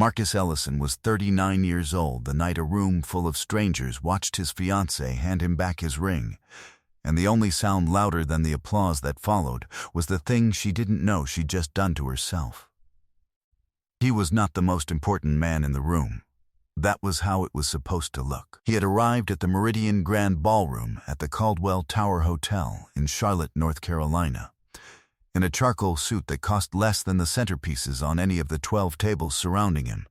Marcus Ellison was 39 years old the night a room full of strangers watched his fiancée hand him back his ring, and the only sound louder than the applause that followed was the thing she didn't know she'd just done to herself. He was not the most important man in the room. That was how it was supposed to look. He had arrived at the Meridian Grand Ballroom at the Caldwell Tower Hotel in Charlotte, North Carolina, in a charcoal suit that cost less than the centerpieces on any of the 12 tables surrounding him,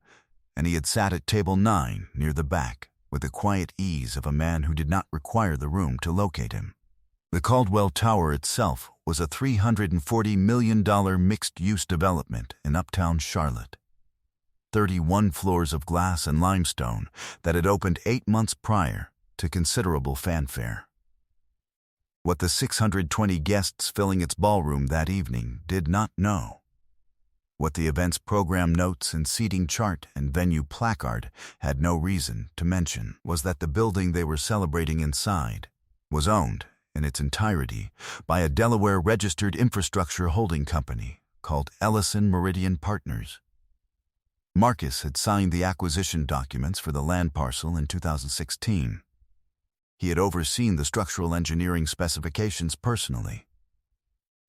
and he had sat at table 9 near the back with the quiet ease of a man who did not require the room to locate him. The Caldwell Tower itself was a $340 million mixed-use development in uptown Charlotte. 31 floors of glass and limestone that had opened 8 months prior to considerable fanfare. What the 620 guests filling its ballroom that evening did not know, what the event's program notes and seating chart and venue placard had no reason to mention, was that the building they were celebrating inside was owned in its entirety by a Delaware-registered infrastructure holding company called Ellison Meridian Partners. Marcus had signed the acquisition documents for the land parcel in 2016. He had overseen the structural engineering specifications personally,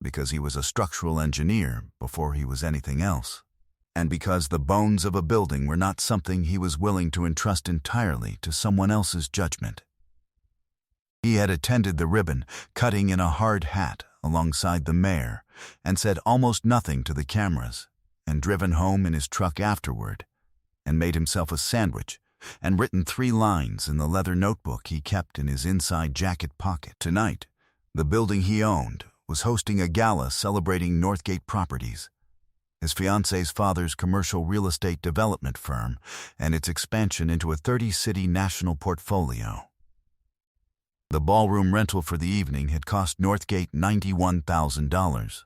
because he was a structural engineer before he was anything else, and because the bones of a building were not something he was willing to entrust entirely to someone else's judgment. He had attended the ribbon cutting in a hard hat alongside the mayor and said almost nothing to the cameras, and driven home in his truck afterward, and made himself a sandwich, and written 3 lines in the leather notebook he kept in his inside jacket pocket. Tonight, the building he owned was hosting a gala celebrating Northgate Properties, his fiancée's father's commercial real estate development firm, and its expansion into a 30-city national portfolio. The ballroom rental for the evening had cost Northgate $91,000.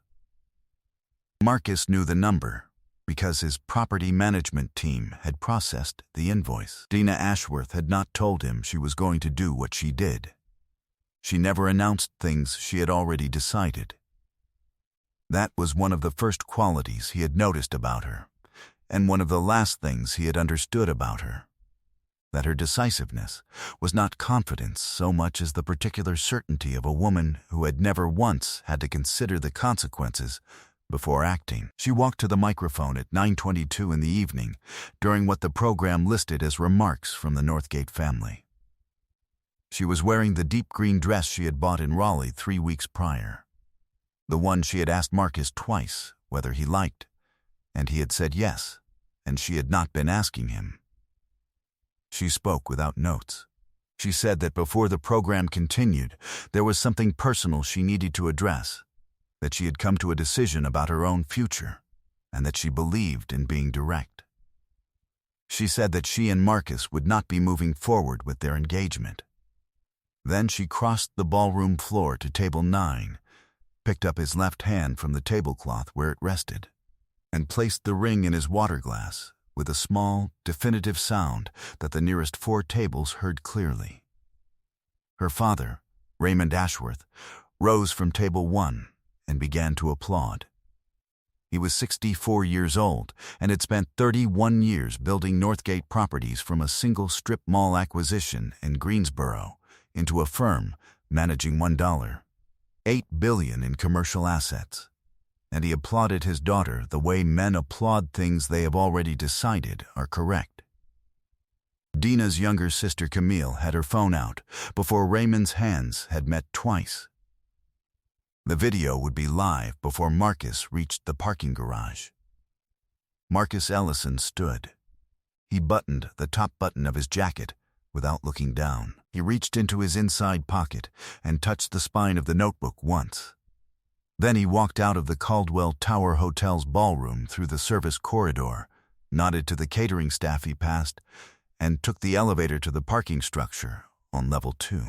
Marcus knew the number because his property management team had processed the invoice. Dina Ashworth had not told him she was going to do what she did. She never announced things she had already decided. That was one of the first qualities he had noticed about her, and one of the last things he had understood about her. That her decisiveness was not confidence so much as the particular certainty of a woman who had never once had to consider the consequences before acting. She walked to the microphone at 9:22 in the evening during what the program listed as remarks from the Northgate family. She was wearing the deep green dress she had bought in Raleigh 3 weeks prior, the one she had asked Marcus twice whether he liked, and he had said yes, and she had not been asking him. She spoke without notes. She said that before the program continued, there was something personal she needed to address, that she had come to a decision about her own future, and that she believed in being direct. She said that she and Marcus would not be moving forward with their engagement. Then she crossed the ballroom floor to table 9, picked up his left hand from the tablecloth where it rested, and placed the ring in his water glass with a small, definitive sound that the nearest 4 tables heard clearly. Her father, Raymond Ashworth, rose from table 1 and began to applaud. He was 64 years old and had spent 31 years building Northgate Properties from a single strip mall acquisition in Greensboro into a firm managing $1.8 billion in commercial assets. And he applauded his daughter the way men applaud things they have already decided are correct. Dina's younger sister Camille had her phone out before Raymond's hands had met twice. The video would be live before Marcus reached the parking garage. Marcus Ellison stood. He buttoned the top button of his jacket without looking down. He reached into his inside pocket and touched the spine of the notebook once. Then he walked out of the Caldwell Tower Hotel's ballroom through the service corridor, nodded to the catering staff he passed, and took the elevator to the parking structure on level 2.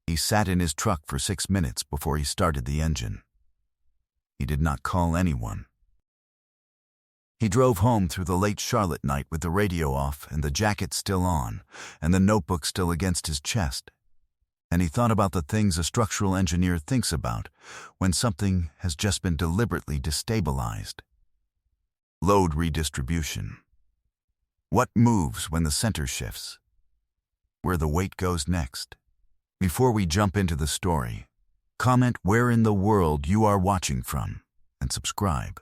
He sat in his truck for 6 minutes before he started the engine. He did not call anyone. He drove home through the late Charlotte night with the radio off and the jacket still on and the notebook still against his chest. And he thought about the things a structural engineer thinks about when something has just been deliberately destabilized. Load redistribution. What moves when the center shifts? Where the weight goes next? Before we jump into the story, comment where in the world you are watching from and subscribe,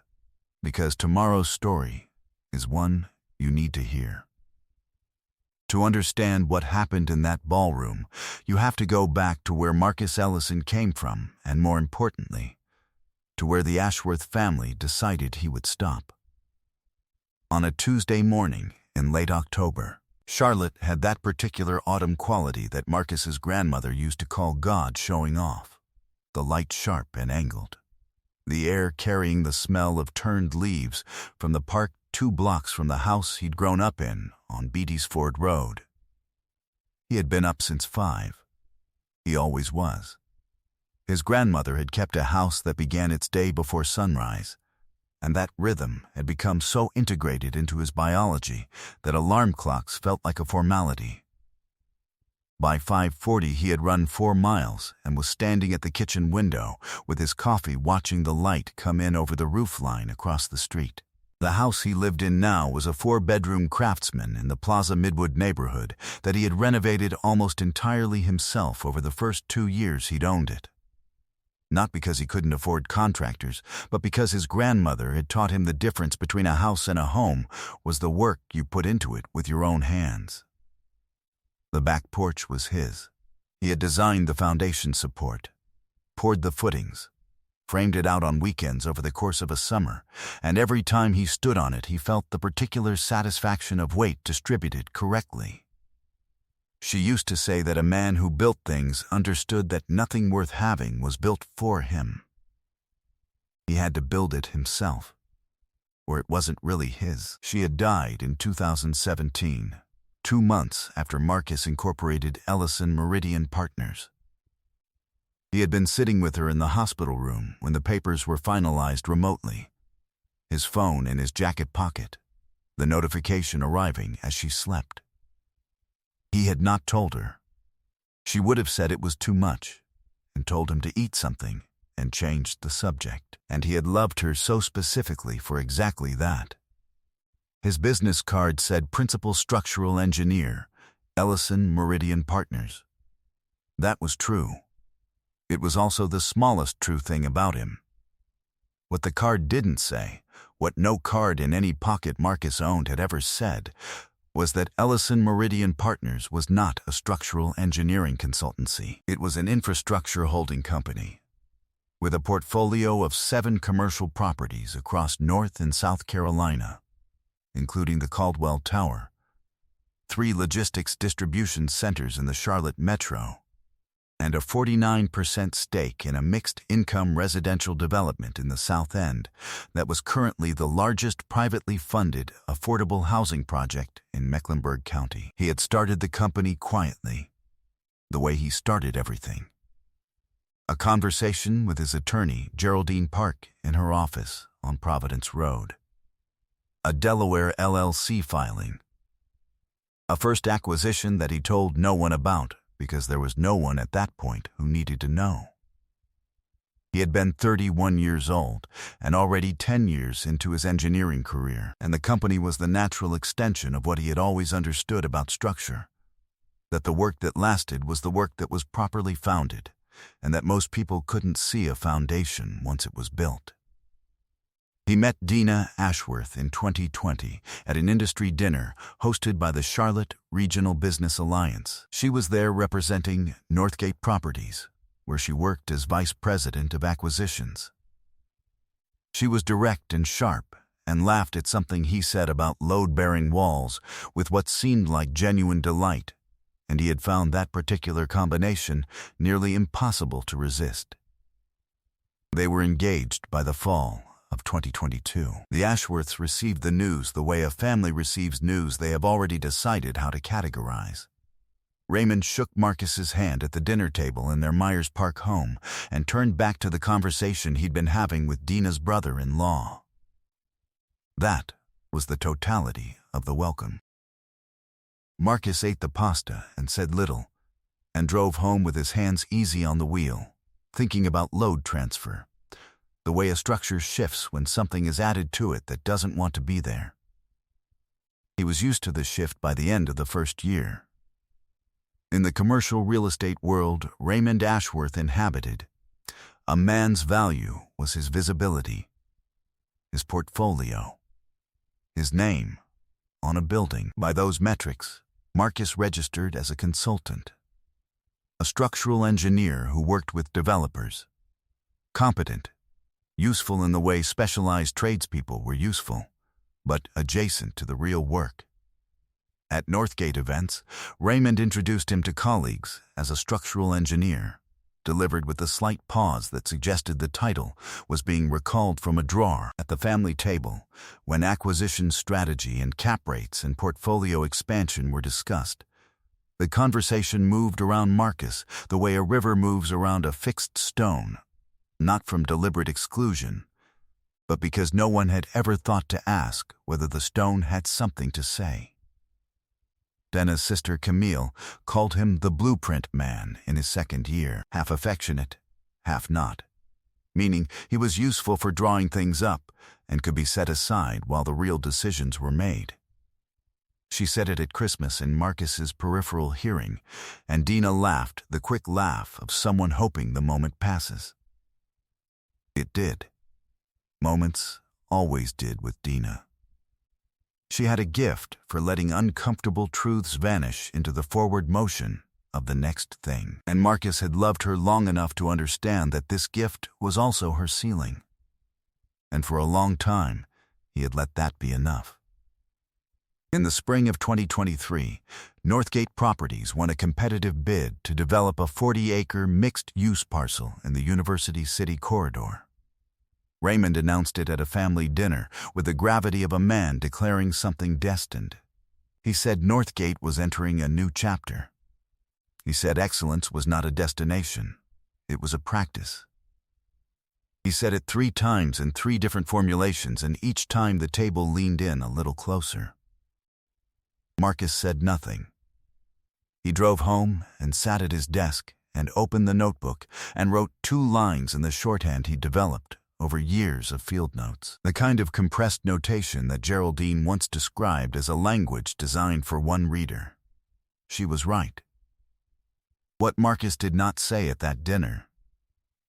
because tomorrow's story is one you need to hear. To understand what happened in that ballroom, you have to go back to where Marcus Ellison came from, and more importantly, to where the Ashworth family decided he would stop. On a Tuesday morning in late October, Charlotte had that particular autumn quality that Marcus's grandmother used to call God showing off, the light sharp and angled, the air carrying the smell of turned leaves from the park 2 blocks from the house he'd grown up in on Beatty's Ford Road. He had been up since 5. He always was. His grandmother had kept a house that began its day before sunrise, and that rhythm had become so integrated into his biology that alarm clocks felt like a formality. By 5:40 he had run 4 miles and was standing at the kitchen window with his coffee watching the light come in over the roofline across the street. The house he lived in now was a 4-bedroom Craftsman in the Plaza Midwood neighborhood that he had renovated almost entirely himself over the first 2 years he'd owned it. Not because he couldn't afford contractors, but because his grandmother had taught him the difference between a house and a home was the work you put into it with your own hands. The back porch was his. He had designed the foundation support, poured the footings, framed it out on weekends over the course of a summer, and every time he stood on it he felt the particular satisfaction of weight distributed correctly. She used to say that a man who built things understood that nothing worth having was built for him. He had to build it himself, or it wasn't really his. She had died in 2017, 2 months after Marcus incorporated Ellison Meridian Partners. He had been sitting with her in the hospital room when the papers were finalized remotely, his phone in his jacket pocket, the notification arriving as she slept. He had not told her. She would have said it was too much and told him to eat something and changed the subject, and he had loved her so specifically for exactly that. His business card said Principal Structural Engineer, Ellison Meridian Partners. That was true. It was also the smallest true thing about him. What the card didn't say, what no card in any pocket Marcus owned had ever said, was that Ellison Meridian Partners was not a structural engineering consultancy. It was an infrastructure holding company, with a portfolio of 7 commercial properties across North and South Carolina, including the Caldwell Tower, 3 logistics distribution centers in the Charlotte Metro, and a 49% stake in a mixed-income residential development in the South End that was currently the largest privately funded affordable housing project in Mecklenburg County. He had started the company quietly, the way he started everything. A conversation with his attorney, Geraldine Park, in her office on Providence Road. A Delaware LLC filing. A first acquisition that he told no one about, because there was no one at that point who needed to know. He had been 31 years old and already 10 years into his engineering career, and the company was the natural extension of what he had always understood about structure, that the work that lasted was the work that was properly founded, and that most people couldn't see a foundation once it was built. He met Dina Ashworth in 2020 at an industry dinner hosted by the Charlotte Regional Business Alliance. She was there representing Northgate Properties, where she worked as vice president of acquisitions. She was direct and sharp and laughed at something he said about load-bearing walls with what seemed like genuine delight, and he had found that particular combination nearly impossible to resist. They were engaged by the fall of 2022. The Ashworths received the news the way a family receives news they have already decided how to categorize. Raymond shook Marcus's hand at the dinner table in their Myers Park home and turned back to the conversation he'd been having with Dina's brother-in-law. That was the totality of the welcome. Marcus ate the pasta and said little, and drove home with his hands easy on the wheel, thinking about load transfer, the way a structure shifts when something is added to it that doesn't want to be there. He was used to the shift by the end of the first year. In the commercial real estate world Raymond Ashworth inhabited, a man's value was his visibility, his portfolio, his name on a building. By those metrics, Marcus registered as a consultant, a structural engineer who worked with developers, competent, useful in the way specialized tradespeople were useful, but adjacent to the real work. At Northgate events, Raymond introduced him to colleagues as a structural engineer, delivered with a slight pause that suggested the title was being recalled from a drawer at the family table when acquisition strategy and cap rates and portfolio expansion were discussed. The conversation moved around Marcus the way a river moves around a fixed stone, not from deliberate exclusion, but because no one had ever thought to ask whether the stone had something to say. Dena's sister Camille called him the blueprint man in his second year, half affectionate, half not, meaning he was useful for drawing things up and could be set aside while the real decisions were made. She said it at Christmas in Marcus's peripheral hearing, and Dina laughed the quick laugh of someone hoping the moment passes. It did. Moments always did with Dina. She had a gift for letting uncomfortable truths vanish into the forward motion of the next thing. And Marcus had loved her long enough to understand that this gift was also her ceiling. And for a long time, he had let that be enough. In the spring of 2023, Northgate Properties won a competitive bid to develop a 40-acre mixed-use parcel in the University City corridor. Raymond announced it at a family dinner with the gravity of a man declaring something destined. He said Northgate was entering a new chapter. He said excellence was not a destination, it was a practice. He said it 3 times in 3 different formulations, and each time the table leaned in a little closer. Marcus said nothing. He drove home and sat at his desk and opened the notebook and wrote 2 lines in the shorthand he developed over years of field notes, the kind of compressed notation that Geraldine once described as a language designed for one reader. She was right. What Marcus did not say at that dinner,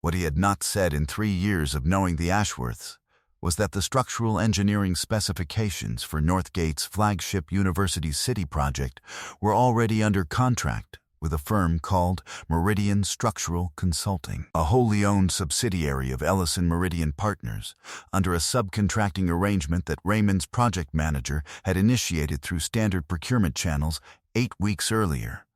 what he had not said in 3 years of knowing the Ashworths, was that the structural engineering specifications for Northgate's flagship University City project were already under contract with a firm called Meridian Structural Consulting, a wholly owned subsidiary of Ellison Meridian Partners, under a subcontracting arrangement that Raymond's project manager had initiated through standard procurement channels 8 weeks earlier,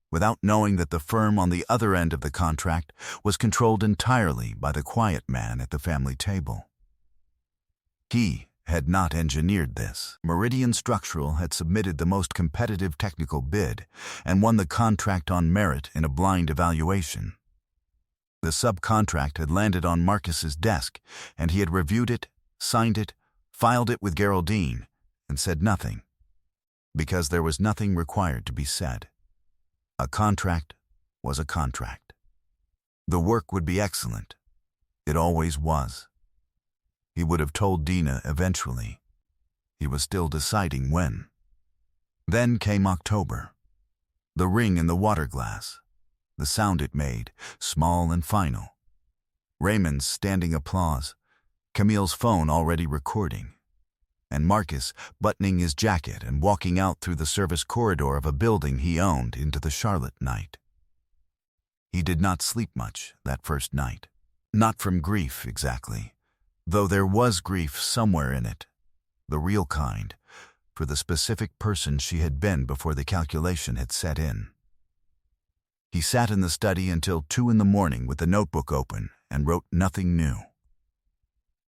without knowing that the firm on the other end of the contract was controlled entirely by the quiet man at the family table. He had not engineered this. Meridian Structural had submitted the most competitive technical bid and won the contract on merit in a blind evaluation. The subcontract had landed on Marcus's desk, and he had reviewed it, signed it, filed it with Geraldine, and said nothing, because there was nothing required to be said. A contract was a contract. The work would be excellent. It always was. He would have told Dina eventually. He was still deciding when. Then came October. The ring in the water glass. The sound it made, small and final. Raymond's standing applause. Camille's phone already recording. And Marcus buttoning his jacket and walking out through the service corridor of a building he owned into the Charlotte night. He did not sleep much that first night. Not from grief, exactly. Though there was grief somewhere in it, the real kind, for the specific person she had been before the calculation had set in. He sat in the study until 2 a.m. with the notebook open and wrote nothing new.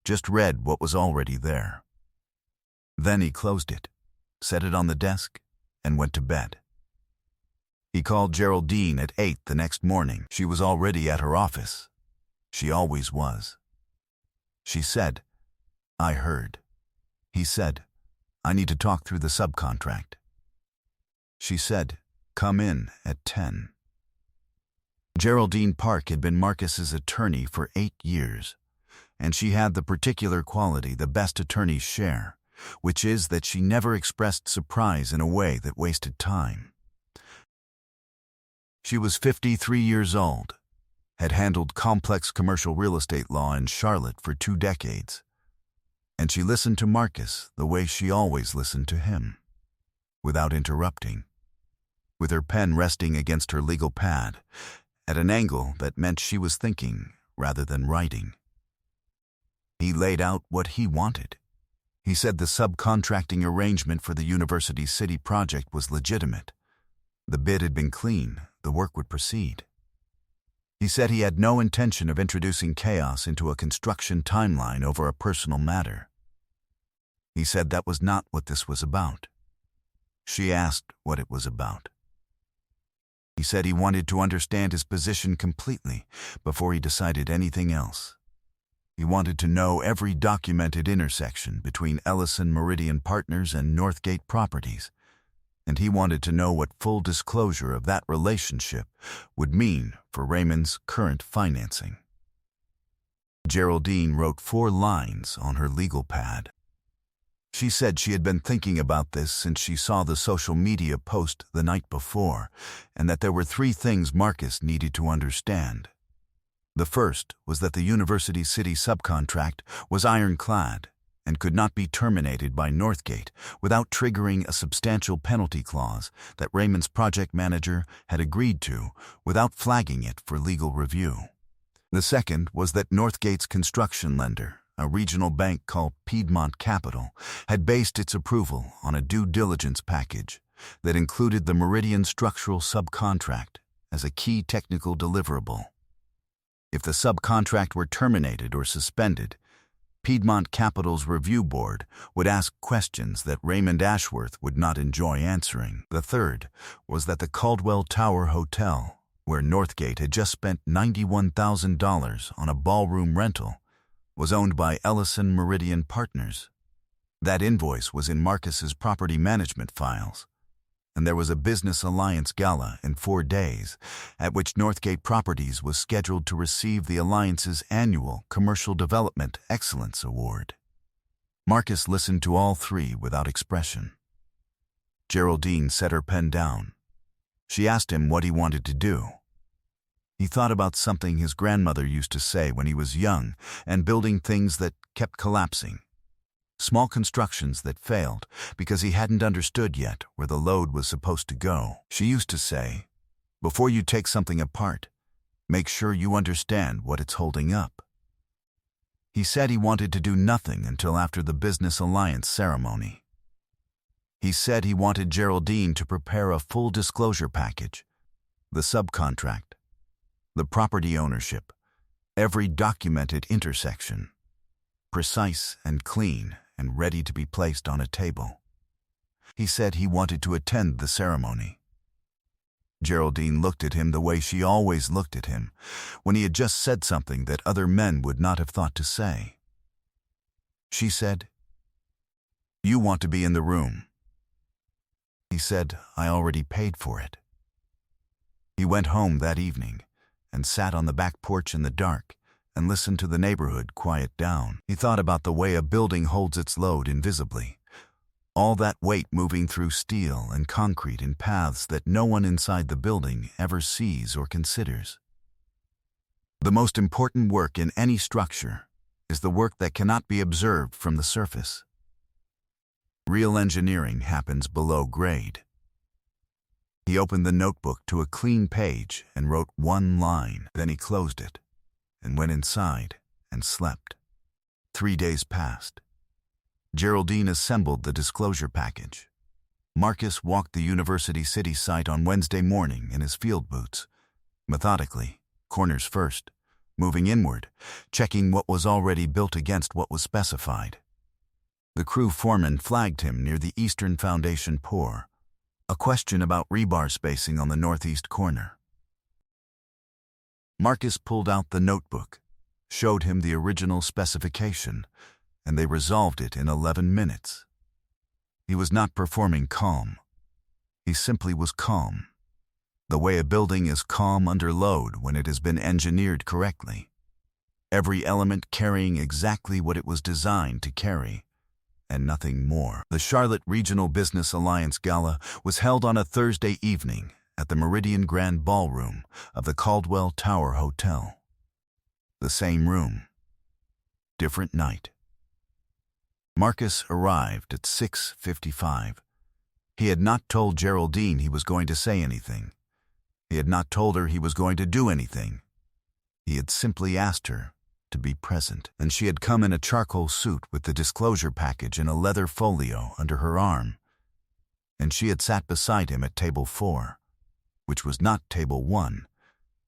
Just read what was already there. Then he closed it, set it on the desk, and went to bed. He called Geraldine at 8 the next morning. She was already at her office. She always was. She said, "I heard." He said, "I need to talk through the subcontract." She said, "Come in at 10. Geraldine Park had been Marcus's attorney for 8 years, and she had the particular quality the best attorneys share, which is that she never expressed surprise in a way that wasted time. She was 53 years old, had handled complex commercial real estate law in Charlotte for 2 decades, and she listened to Marcus the way she always listened to him, without interrupting, with her pen resting against her legal pad, at an angle that meant she was thinking rather than writing. He laid out what he wanted. He said the subcontracting arrangement for the University City project was legitimate. The bid had been clean, the work would proceed. He said he had no intention of introducing chaos into a construction timeline over a personal matter. He said that was not what this was about. She asked what it was about. He said he wanted to understand his position completely before he decided anything else. He wanted to know every documented intersection between Ellison Meridian Partners and Northgate Properties, and he wanted to know what full disclosure of that relationship would mean for Raymond's current financing. Geraldine wrote 4 lines on her legal pad. She said she had been thinking about this since she saw the social media post the night before, and that there were 3 things Marcus needed to understand. The first was that the University City subcontract was ironclad and could not be terminated by Northgate without triggering a substantial penalty clause that Raymond's project manager had agreed to without flagging it for legal review. The second was that Northgate's construction lender, a regional bank called Piedmont Capital, had based its approval on a due diligence package that included the Meridian structural subcontract as a key technical deliverable. If the subcontract were terminated or suspended, Piedmont Capital's review board would ask questions that Raymond Ashworth would not enjoy answering. The third was that the Caldwell Tower Hotel, where Northgate had just spent $91,000 on a ballroom rental, was owned by Ellison Meridian Partners. That invoice was in Marcus's property management files, and there was a business alliance gala in 4 days, at which Northgate Properties was scheduled to receive the alliance's annual Commercial Development Excellence Award. Marcus listened to all 3 without expression. Geraldine set her pen down. She asked him what he wanted to do. He thought about something his grandmother used to say when he was young and building things that kept collapsing. Small constructions that failed because he hadn't understood yet where the load was supposed to go. She used to say, "Before you take something apart, make sure you understand what it's holding up." He said he wanted to do nothing until after the business alliance ceremony. He said he wanted Geraldine to prepare a full disclosure package, the subcontract, the property ownership, every documented intersection, precise and clean and ready to be placed on a table. He said he wanted to attend the ceremony. Geraldine looked at him the way she always looked at him, when he had just said something that other men would not have thought to say. She said, "You want to be in the room." He said, "I already paid for it." He went home that evening and sat on the back porch in the dark and listened to the neighborhood quiet down. He thought about the way a building holds its load invisibly, all that weight moving through steel and concrete in paths that no one inside the building ever sees or considers. The most important work in any structure is the work that cannot be observed from the surface. Real engineering happens below grade. He opened the notebook to a clean page and wrote 1 line. Then he closed it and went inside and slept. 3 days passed. Geraldine assembled the disclosure package. Marcus walked the University City site on Wednesday morning in his field boots, methodically, corners first, moving inward, checking what was already built against what was specified. The crew foreman flagged him near the eastern foundation pour, a question about rebar spacing on the northeast corner. Marcus pulled out the notebook, showed him the original specification, and they resolved it in 11 minutes. He was not performing calm. He simply was calm, the way a building is calm under load when it has been engineered correctly. every element carrying exactly what it was designed to carry, and nothing more. The Charlotte Regional Business Alliance Gala was held on a Thursday evening at the Meridian Grand Ballroom of the Caldwell Tower Hotel. The same room. Different night. Marcus arrived at 6:55. He had not told Geraldine he was going to say anything. He had not told her he was going to do anything. He had simply asked her to be present, and she had come in a charcoal suit with the disclosure package in a leather folio under her arm, and she had sat beside him at table 4, which was not table 1,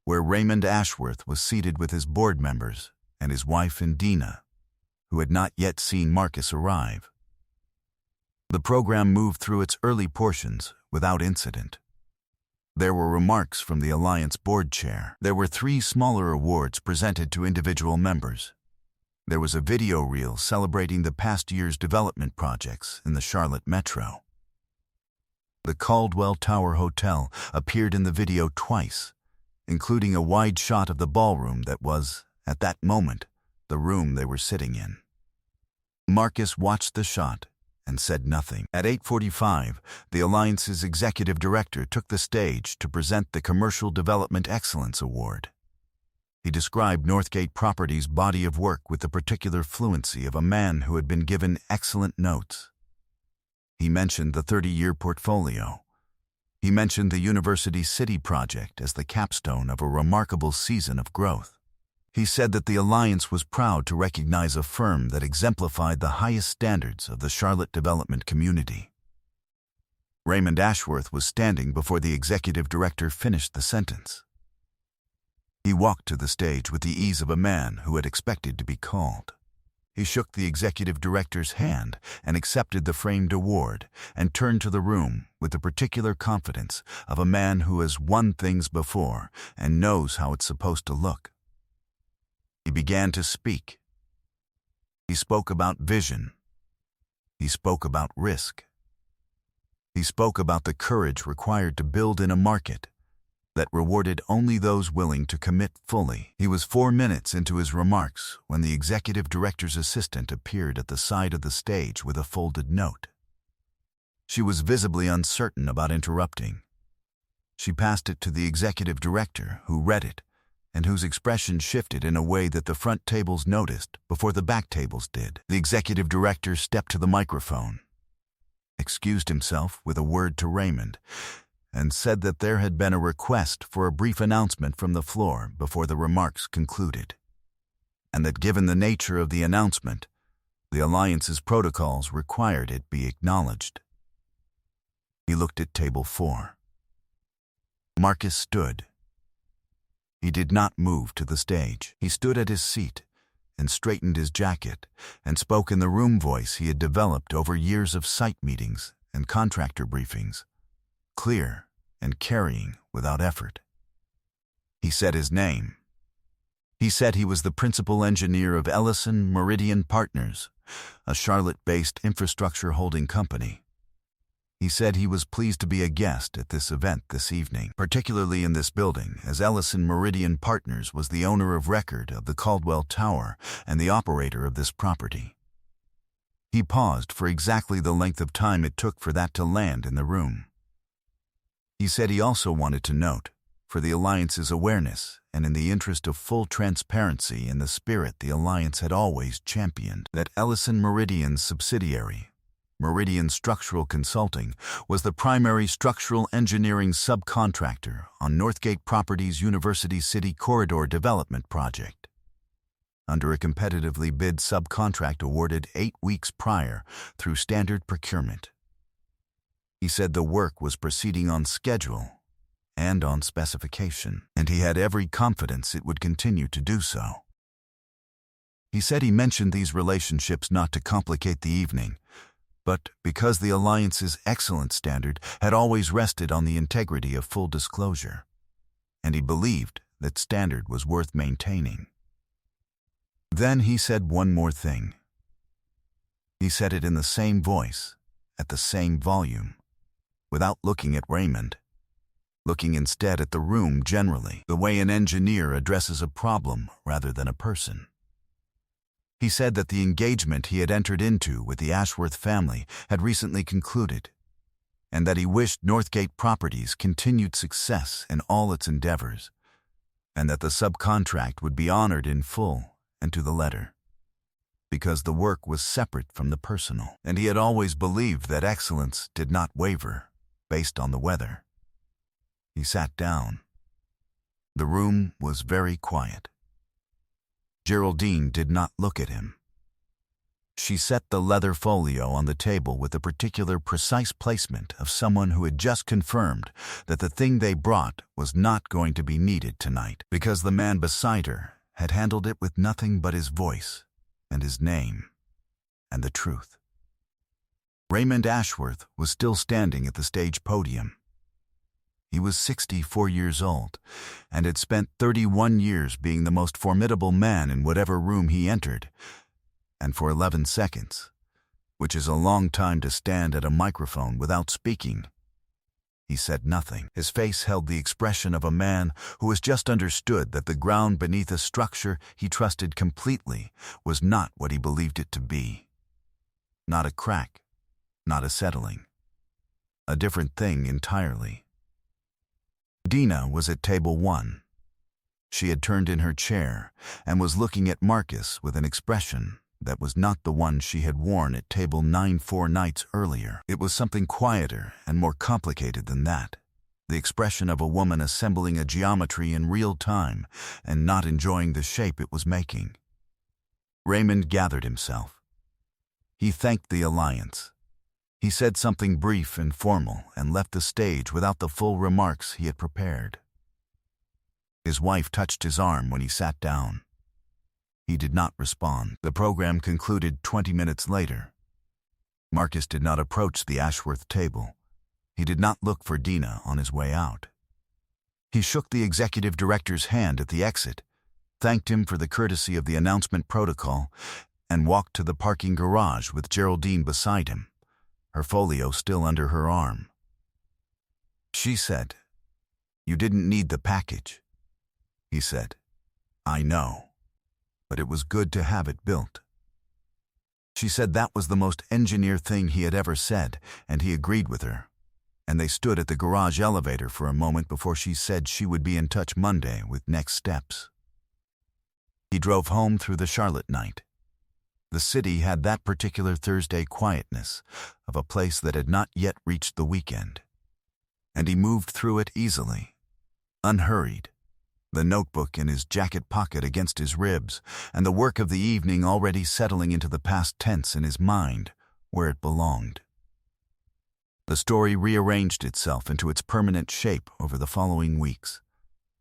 where Raymond Ashworth was seated with his board members and his wife Indina, who had not yet seen Marcus arrive. The program moved through its early portions without incident. There were remarks from the Alliance board chair. There were 3 smaller awards presented to individual members. There was a video reel celebrating the past year's development projects in the Charlotte Metro. The Caldwell Tower Hotel appeared in the video twice, including a wide shot of the ballroom that was, at that moment, the room they were sitting in. Marcus watched the shot and said nothing. At 8:45, the Alliance's executive director took the stage to present the Commercial Development Excellence Award. He described Northgate Properties' body of work with the particular fluency of a man who had been given excellent notes. He mentioned the 30-year portfolio. He mentioned the University City project as the capstone of a remarkable season of growth. He said that the Alliance was proud to recognize a firm that exemplified the highest standards of the Charlotte development community. Raymond Ashworth was standing before the executive director finished the sentence. He walked to the stage with the ease of a man who had expected to be called. He shook the executive director's hand and accepted the framed award and turned to the room with the particular confidence of a man who has won things before and knows how it's supposed to look. He began to speak. He spoke about vision. He spoke about risk. He spoke about the courage required to build in a market that rewarded only those willing to commit fully. He was 4 minutes into his remarks when the executive director's assistant appeared at the side of the stage with a folded note. She was visibly uncertain about interrupting. She passed it to the executive director, who read it, and whose expression shifted in a way that the front tables noticed before the back tables did. The executive director stepped to the microphone, excused himself with a word to Raymond, and said that there had been a request for a brief announcement from the floor before the remarks concluded, and that given the nature of the announcement, the Alliance's protocols required it be acknowledged. He looked at table 4. Marcus stood. He did not move to the stage. He stood at his seat and straightened his jacket and spoke in the room voice he had developed over years of site meetings and contractor briefings, clear and carrying without effort. He said his name. He said he was the principal engineer of Ellison Meridian Partners, a Charlotte-based infrastructure holding company. He said he was pleased to be a guest at this event this evening, particularly in this building, as Ellison Meridian Partners was the owner of record of the Caldwell Tower and the operator of this property. He paused for exactly the length of time it took for that to land in the room. He said he also wanted to note, for the Alliance's awareness and in the interest of full transparency in the spirit the Alliance had always championed, that Ellison Meridian's subsidiary, Meridian Structural Consulting, was the primary structural engineering subcontractor on Northgate Properties' University City Corridor Development Project. Under a competitively bid subcontract awarded 8 weeks prior through standard procurement. He said the work was proceeding on schedule and on specification, and he had every confidence it would continue to do so. He said he mentioned these relationships not to complicate the evening, but because the Alliance's excellence standard had always rested on the integrity of full disclosure, and he believed that standard was worth maintaining. Then he said one more thing. He said it in the same voice, at the same volume, without looking at Raymond, looking instead at the room generally, the way an engineer addresses a problem rather than a person. He said that the engagement he had entered into with the Ashworth family had recently concluded, and that he wished Northgate Properties continued success in all its endeavors, and that the subcontract would be honored in full and to the letter, because the work was separate from the personal, and he had always believed that excellence did not waver based on the weather. He sat down. The room was very quiet. Geraldine did not look at him. She set the leather folio on the table with the particular precise placement of someone who had just confirmed that the thing they brought was not going to be needed tonight, because the man beside her had handled it with nothing but his voice and his name and the truth. Raymond Ashworth was still standing at the stage podium. He was 64 years old and had spent 31 years being the most formidable man in whatever room he entered, and for 11 seconds, which is a long time to stand at a microphone without speaking, he said nothing. His face held the expression of a man who has just understood that the ground beneath a structure he trusted completely was not what he believed it to be. Not a crack, not a settling. A different thing entirely. Dina was at table 1. She had turned in her chair and was looking at Marcus with an expression that was not the one she had worn at table 9 4 nights earlier. It was something quieter and more complicated than that. The expression of a woman assembling a geometry in real time and not enjoying the shape it was making. Raymond gathered himself. He thanked the alliance. He said something brief and formal and left the stage without the full remarks he had prepared. His wife touched his arm when he sat down. He did not respond. The program concluded 20 minutes later. Marcus did not approach the Ashworth table. He did not look for Dina on his way out. He shook the executive director's hand at the exit, thanked him for the courtesy of the announcement protocol, and walked to the parking garage with Geraldine beside him, her folio still under her arm. She said, "You didn't need the package." He said, "I know, but it was good to have it built." She said that was the most engineer thing he had ever said, and he agreed with her, and they stood at the garage elevator for a moment before she said she would be in touch Monday with next steps. He drove home through the Charlotte night. The city had that particular Thursday quietness of a place that had not yet reached the weekend, and he moved through it easily, unhurried, the notebook in his jacket pocket against his ribs, and the work of the evening already settling into the past tense in his mind, where it belonged. The story rearranged itself into its permanent shape over the following weeks,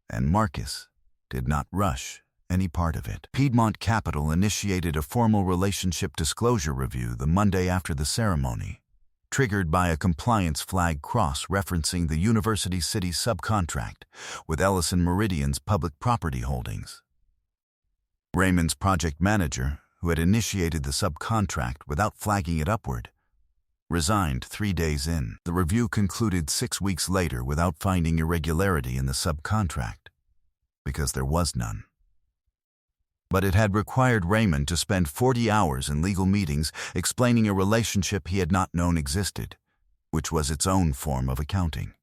and Marcus did not rush any part of it. Piedmont Capital initiated a formal relationship disclosure review the Monday after the ceremony, triggered by a compliance flag cross referencing the University City subcontract with Ellison Meridian's public property holdings. Raymond's project manager, who had initiated the subcontract without flagging it upward, resigned 3 days in. The review concluded 6 weeks later without finding irregularity in the subcontract, because there was none. But it had required Raymond to spend 40 hours in legal meetings explaining a relationship he had not known existed, which was its own form of accounting.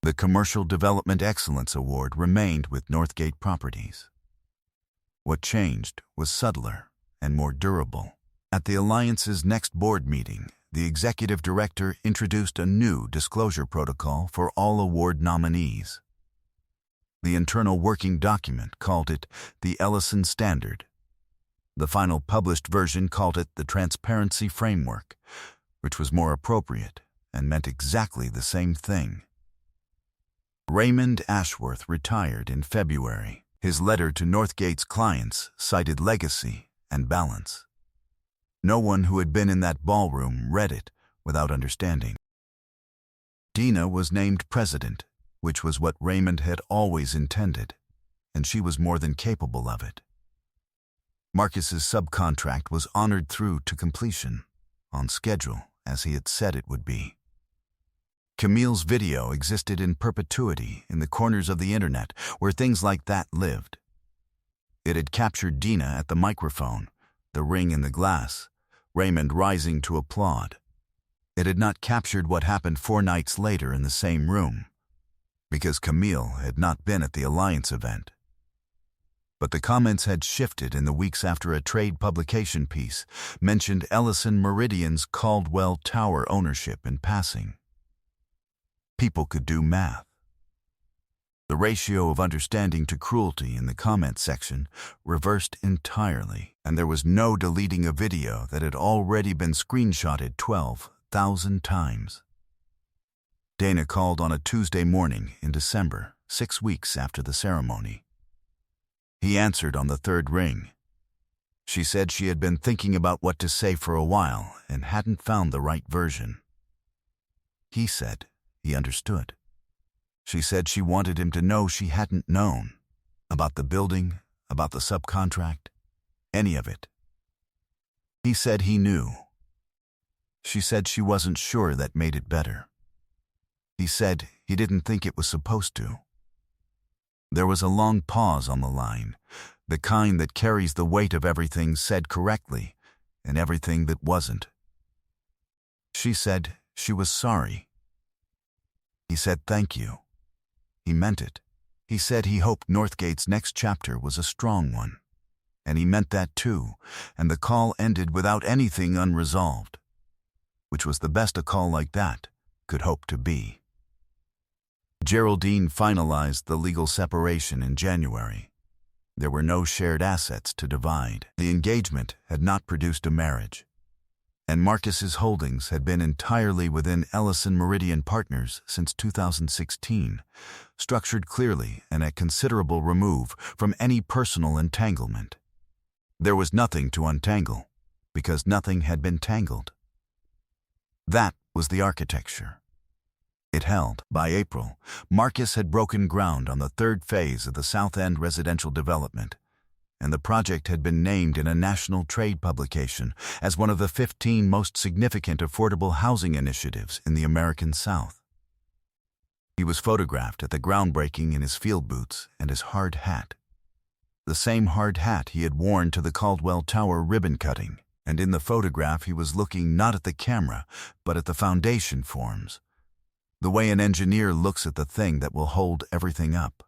The Commercial Development Excellence Award remained with Northgate Properties. What changed was subtler and more durable. At the Alliance's next board meeting, the executive director introduced a new disclosure protocol for all award nominees. The internal working document called it the Ellison Standard. The final published version called it the Transparency Framework, which was more appropriate and meant exactly the same thing. Raymond Ashworth retired in February. His letter to Northgate's clients cited legacy and balance. No one who had been in that ballroom read it without understanding. Dina was named president, which was what Raymond had always intended, and she was more than capable of it. Marcus's subcontract was honored through to completion, on schedule, as he had said it would be. Camille's video existed in perpetuity in the corners of the internet where things like that lived. It had captured Dina at the microphone, the ring in the glass, Raymond rising to applaud. It had not captured what happened 4 nights later in the same room, because Camille had not been at the Alliance event. But the comments had shifted in the weeks after a trade publication piece mentioned Ellison Meridian's Caldwell Tower ownership in passing. People could do math. The ratio of understanding to cruelty in the comment section reversed entirely, and there was no deleting a video that had already been screenshotted 12,000 times. Dana called on a Tuesday morning in December, 6 weeks after the ceremony. He answered on the 3rd ring. She said she had been thinking about what to say for a while and hadn't found the right version. He said he understood. She said she wanted him to know she hadn't known about the building, about the subcontract, any of it. He said he knew. She said she wasn't sure that made it better. He said he didn't think it was supposed to. There was a long pause on the line, the kind that carries the weight of everything said correctly and everything that wasn't. She said she was sorry. He said thank you. He meant it. He said he hoped Northgate's next chapter was a strong one. And he meant that too, and the call ended without anything unresolved, which was the best a call like that could hope to be. Geraldine finalized the legal separation in January. There were no shared assets to divide. The engagement had not produced a marriage, and Marcus's holdings had been entirely within Ellison Meridian Partners since 2016, structured clearly and at considerable remove from any personal entanglement. There was nothing to untangle, because nothing had been tangled. That was the architecture. It held. By April, Marcus had broken ground on the 3rd phase of the South End residential development, and the project had been named in a national trade publication as one of the 15 most significant affordable housing initiatives in the American South. He was photographed at the groundbreaking in his field boots and his hard hat, the same hard hat he had worn to the Caldwell Tower ribbon cutting, and in the photograph he was looking not at the camera but at the foundation forms, the way an engineer looks at the thing that will hold everything up.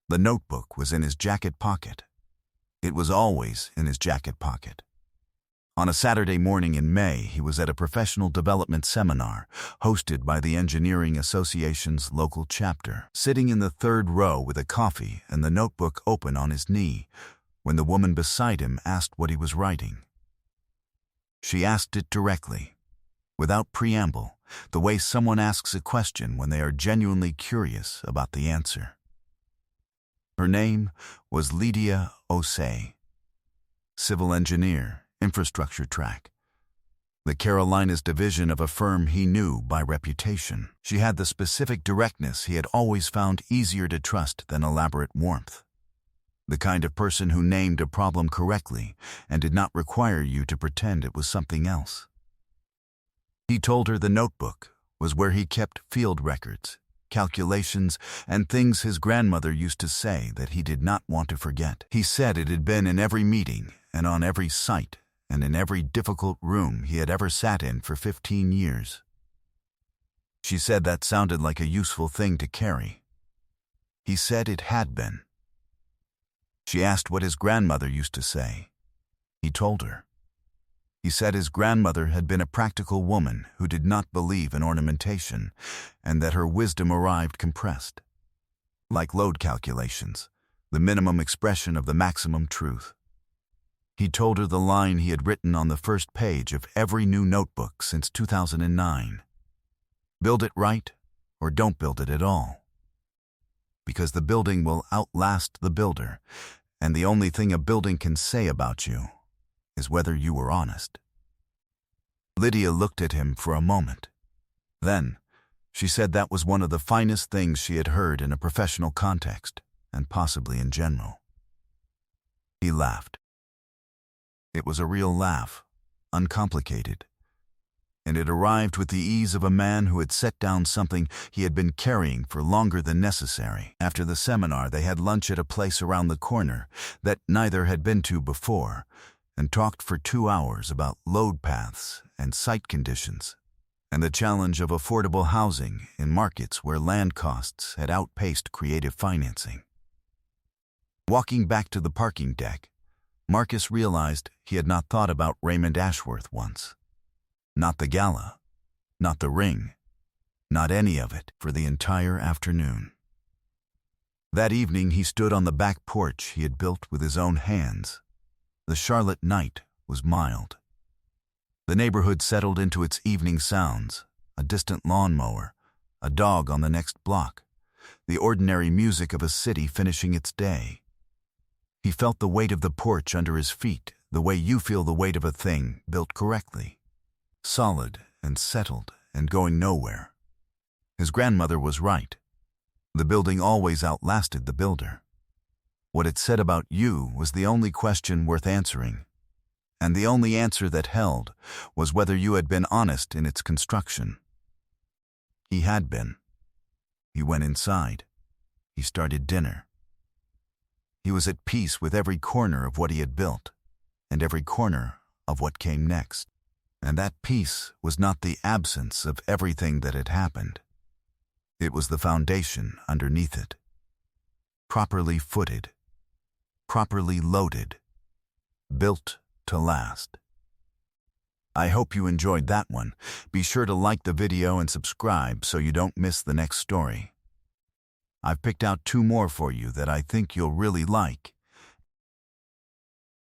The notebook was in his jacket pocket. It was always in his jacket pocket. On a Saturday morning in May, he was at a professional development seminar hosted by the Engineering Association's local chapter, sitting in the 3rd row with a coffee and the notebook open on his knee, when the woman beside him asked what he was writing. She asked it directly, without preamble, the way someone asks a question when they are genuinely curious about the answer. Her name was Lydia Osei, civil engineer, infrastructure track, the Carolinas division of a firm he knew by reputation. She had the specific directness he had always found easier to trust than elaborate warmth, the kind of person who named a problem correctly and did not require you to pretend it was something else. He told her the notebook was where he kept field records, calculations, and things his grandmother used to say that he did not want to forget. He said it had been in every meeting and on every site and in every difficult room he had ever sat in for 15 years. She said that sounded like a useful thing to carry. He said it had been. She asked what his grandmother used to say. He told her. He said his grandmother had been a practical woman who did not believe in ornamentation, and that her wisdom arrived compressed, like load calculations, the minimum expression of the maximum truth. He told her the line he had written on the first page of every new notebook since 2009. Build it right, or don't build it at all. Because the building will outlast the builder, and the only thing a building can say about you is whether you were honest. Lydia looked at him for a moment. Then, she said that was one of the finest things she had heard in a professional context, and possibly in general. He laughed. It was a real laugh, uncomplicated. and it arrived with the ease of a man who had set down something he had been carrying for longer than necessary. After the seminar, they had lunch at a place around the corner that neither had been to before, and talked for 2 hours about load paths and site conditions, and the challenge of affordable housing in markets where land costs had outpaced creative financing. Walking back to the parking deck, Marcus realized he had not thought about Raymond Ashworth once. Not the gala, not the ring, not any of it for the entire afternoon. That evening he stood on the back porch he had built with his own hands. The Charlotte night was mild. The neighborhood settled into its evening sounds, a distant lawnmower, a dog on the next block, the ordinary music of a city finishing its day. He felt the weight of the porch under his feet, the way you feel the weight of a thing built correctly. Solid and settled and going nowhere. His grandmother was right. The building always outlasted the builder. What it said about you was the only question worth answering, and the only answer that held was whether you had been honest in its construction. He had been. He went inside. He started dinner. He was at peace with every corner of what he had built, and every corner of what came next. And that peace was not the absence of everything that had happened. It was the foundation underneath it. Properly footed, properly loaded, built to last. I hope you enjoyed that one. Be sure to like the video and subscribe so you don't miss the next story. I've picked out 2 more for you that I think you'll really like.